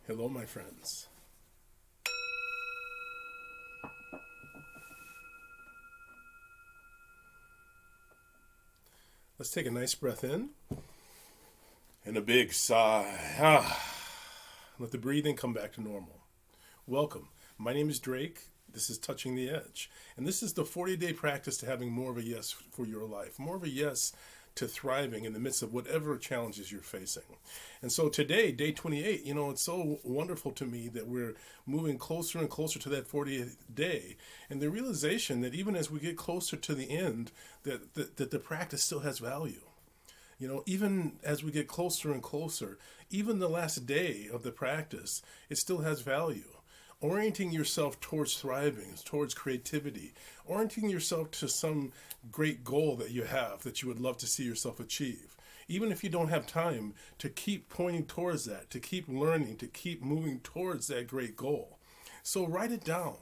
Hello, my friends. Let's take a nice breath in and a big sigh. Let the breathing come back to normal. Welcome. My name is Drake. This is Touching the Edge. And this is the 40-day practice to having more of a yes for your life, more of a yes to thriving in the midst of whatever challenges you're facing. And so today, day 28, it's so wonderful to me that we're moving closer and closer to that 40th day. And the realization that even as we get closer to the end, that the practice still has value. Even as we get closer and closer, even the last day of the practice, it still has value. Orienting yourself towards thriving, towards creativity, orienting yourself to some great goal that you have that you would love to see yourself achieve. Even if you don't have time, to keep pointing towards that, to keep learning, to keep moving towards that great goal. So write it down,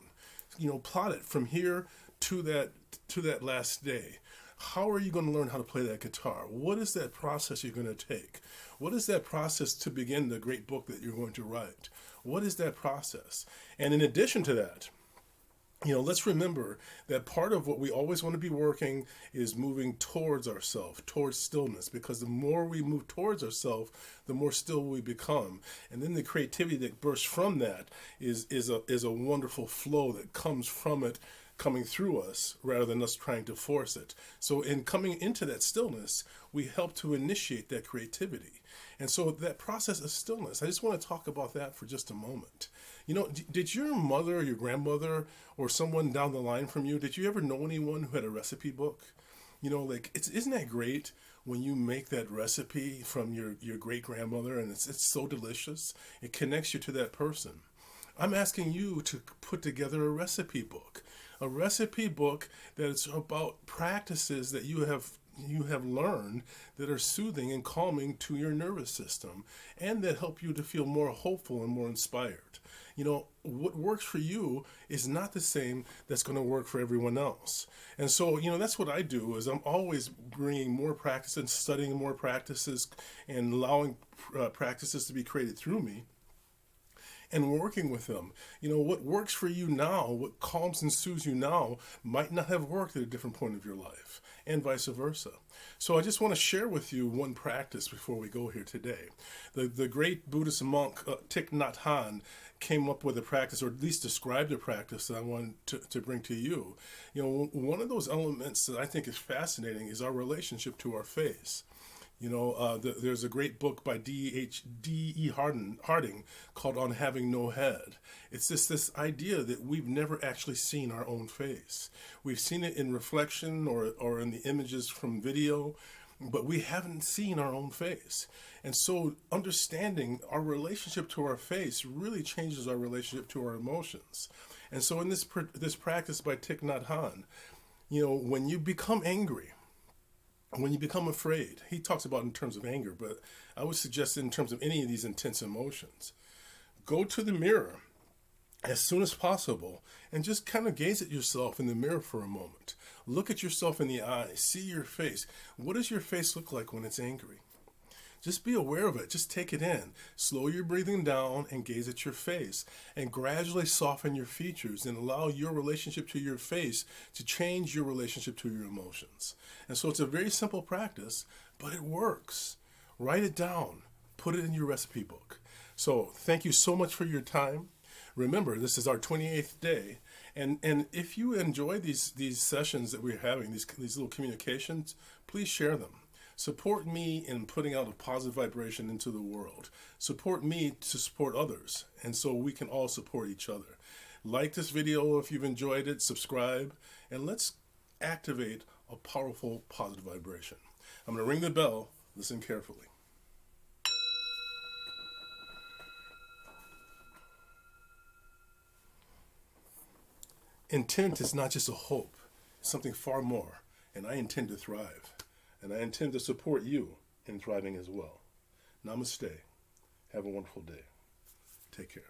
plot it from here to that last day. How are you going to learn how to play that guitar? What is that process you're going to take? What is that process to begin the great book that you're going to write? What is that process? And in addition to that, let's remember that part of what we always want to be working is moving towards ourselves, towards stillness, because the more we move towards ourselves, the more still we become. And then the creativity that bursts from that is a wonderful flow that comes from it, coming through us rather than us trying to force it. So in coming into that stillness, we help to initiate that creativity. And so that process of stillness, I just want to talk about that for just a moment. Did your mother or your grandmother or someone down the line from you, did you ever know anyone who had a recipe book? Isn't that great when you make that recipe from your great grandmother and it's so delicious? It connects you to that person. I'm asking you to put together a recipe book that is about practices that you have learned that are soothing and calming to your nervous system and that help you to feel more hopeful and more inspired. What works for you is not the same that's going to work for everyone else. And so, that's what I do is I'm always bringing more practice and studying more practices and allowing practices to be created through me and working with them. What works for you now, what calms and soothes you now, might not have worked at a different point of your life, and vice versa. So I just want to share with you one practice before we go here today. The great Buddhist monk Thich Nhat Hanh came up with a practice, or at least described a practice that I want to bring to you. One of those elements that I think is fascinating is our relationship to our face. There's a great book by D.E. Harding called On Having No Head. It's just this idea that we've never actually seen our own face. We've seen it in reflection or in the images from video, but we haven't seen our own face. And so understanding our relationship to our face really changes our relationship to our emotions. And so in this practice by Thich Nhat Hanh, when you become angry, when you become afraid, he talks about in terms of anger, but I would suggest in terms of any of these intense emotions, go to the mirror as soon as possible and just kind of gaze at yourself in the mirror for a moment. Look at yourself in the eye, see your face. What does your face look like when it's angry? Just be aware of it. Just take it in. Slow your breathing down and gaze at your face and gradually soften your features and allow your relationship to your face to change your relationship to your emotions. And so it's a very simple practice, but it works. Write it down. Put it in your recipe book. So thank you so much for your time. Remember, this is our 28th day. And if you enjoy these sessions that we're having, these little communications, please share them. Support me in putting out a positive vibration into the world. Support me to support others, and so we can all support each other. Like this video if you've enjoyed it, subscribe, and let's activate a powerful positive vibration. I'm going to ring the bell. Listen carefully. Intent is not just a hope. It's something far more, and I intend to thrive. And I intend to support you in thriving as well. Namaste. Have a wonderful day. Take care.